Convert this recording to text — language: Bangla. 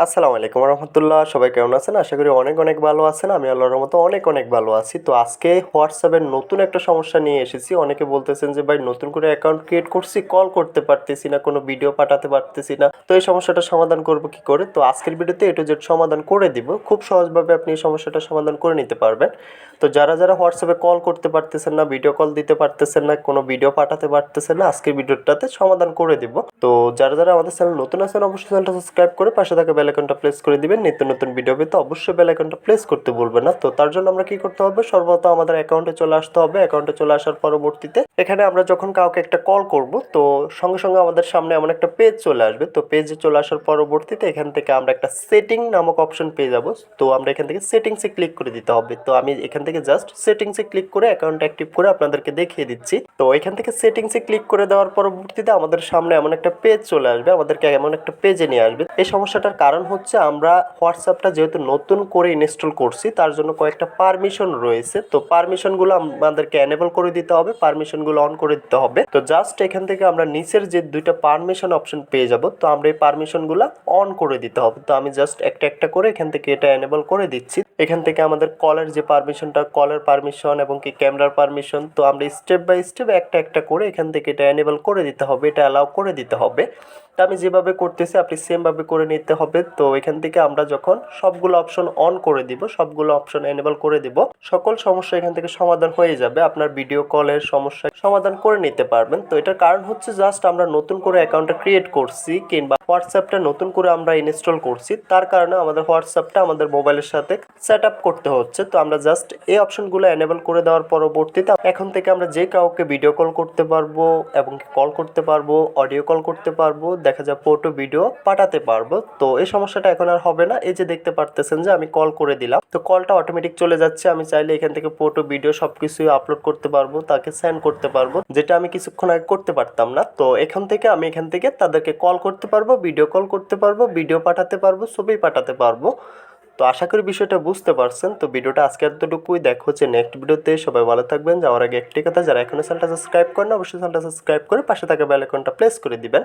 আসসালামু আলাইকুম রহমতুল্লাহ। সবাই কেমন আছেন? আশা করি অনেক অনেক ভালো আছেন। আমি আল্লাহর রহমতে অনেক অনেক ভালো আছি। তো আজকে হোয়াটসঅ্যাপের নতুন একটা সমস্যা নিয়ে এসেছি। অনেকে বলতেছেন যে ভাই নতুন করে অ্যাকাউন্ট ক্রিয়েট করছি, কল করতে পারতেছি না, কোনো ভিডিও পাঠাতে পারতেছি না। তো এই সমস্যাটা সমাধান করব কি করে? তো আজকের ভিডিওতে A to Z সমাধান করে দিব। খুব সহজভাবে আপনি এই সমস্যাটা সমাধান করে নিতে পারবেন। তো যারা যারা হোয়াটসঅ্যাপে কল করতে পারতেছেন না, ভিডিও কল দিতে পারতেছেন না, কোনো ভিডিও পাঠাতে পারতেছেন না, আজকের ভিডিওটাতে সমাধান করে দিব। তো যারা যারা আমাদের চ্যানেল নতুন আছেন অবশ্যই চ্যানেলটা সাবস্ক্রাইব করে পাশে থাকা বেল আইকনটা প্রেস করে দিবেন। নিত্য নতুন ভিডিও পেতে অবশ্যই বেল আইকনটা প্রেস করতে ভুলবেন না। তো তার জন্য আমরা কি করতে হবে? সর্বপ্রথম আমাদের অ্যাকাউন্টে চলে আসতে হবে। অ্যাকাউন্টে চলে আসার পরবর্তীতে এখানে আমরা যখন কাউকে একটা কল করব, তো সঙ্গে সঙ্গে আমাদের সামনে এমন একটা পেজ চলে আসবে। তো পেজে চলে আসার পরবর্তীতে এখান থেকে আমরা একটা সেটিং নামক অপশন পেয়ে যাব। তো আমরা এখান থেকে সেটিংসে ক্লিক করে দিতে হবে। তো আমি এখান থেকে জাস্ট সেটিংসে ক্লিক করে অ্যাকাউন্ট অ্যাক্টিভ করে আপনাদেরকে দেখিয়ে দিচ্ছি। তো এখান থেকে সেটিংসে ক্লিক করে দেওয়ার পরবর্তীতে আমাদের সামনে এমন একটা পেজ চলে আসবে, আমাদেরকে এমন একটা পেজে নিয়ে আসবে। এই সমস্যাটার কারণ হচ্ছে আমরা হোয়াটসঅ্যাপটা যেহেতু নতুন করে ইনস্টল করছি, তার জন্য কয়েকটা পারমিশন রয়েছে। তো পারমিশনগুলো আমাদেরকে এনেবল করে দিতে হবে, পারমিশনগুলো অন করে দিতে হবে। তো জাস্ট এখান থেকে আমরা নিচের যে দুইটা পারমিশন অপশন পেয়ে যাব, তো আমরা এই পারমিশনগুলো অন করে দিতে হবে। তো আমি জাস্ট একটা একটা করে এখান থেকে এটা এনেবল করে দিচ্ছি। এখান থেকে আমাদের কলের যে পারমিশনটা, কলের পারমিশন এবং কি ক্যামেরার পারমিশন, তো আমরা স্টেপ বাই স্টেপ একটা একটা করে এখান থেকে এটা এনেবল করে দিতে হবে, এটা অ্যালাউ করে দিতে হবে। তো আমি যেভাবে করতেছি আপনি সেমভাবে করে নিতে হবে। তো এখান থেকে আমরা যখন সবগুলো অপশন অন করে দিব, সবগুলো অপশন এনেবল করে দিব, সকল সমস্যা এখান থেকে সমাধান হয়ে যাবে। আপনার ভিডিও কলের সমস্যা সমাধান করে নিতে পারবেন। তো এটার কারণ হচ্ছে জাস্ট আমরা নতুন করে অ্যাকাউন্টটা ক্রিয়েট করছি কিংবা হোয়াটসঅ্যাপটা নতুন করে আমরা ইনস্টল করছি, তার কারণে আমাদের হোয়াটসঅ্যাপটা আমাদের মোবাইলের সাথে সেট আপ করতে হচ্ছে। তো আমরা জাস্ট এই অপশনগুলো এনেবল করে দেওয়ার পরবর্তীতে এখন থেকে আমরা যে কাউকে ভিডিও কল করতে পারবো এবং কল করতে পারবো, অডিও কল করতে পারবো, দেখা যায় ফটো ভিডিও পাঠাতে পারবো। তো এই সমস্যাটা এখন আর হবে না। এই যে দেখতে পারতেছেন যে আমি কল করে দিলাম, তো কলটা অটোমেটিক চলে যাচ্ছে। আমি চাইলে এখান থেকে ফটো ভিডিও সবকিছুই আপলোড করতে পারবো, তাকে সেন্ড করতে পারবো, যেটা আমি কিছুক্ষণ আগে করতে পারতাম না। তো এখান থেকে আমি এখান থেকে তাদেরকে কল করতে পারবো, ভিডিও কল করতে পারবো, ভিডিও পাঠাতে পারবো, ছবি পাঠাতে পারবো। তো আশা করি বিষয়টা বুঝতে পারছেন। তো ভিডিওটা আজকে এতটুকুই, দেখা হচ্ছে নেক্সট ভিডিওতে। সবাই ভালো থাকবেন। যাওয়ার আগে একটি কথা, যারা এখনো চ্যানেলটা সাবস্ক্রাইব করেন অবশ্যই চ্যানেলটা সাবস্ক্রাইব করে পাশে থাকা বেল আইকনটা প্রেস করে দিবেন।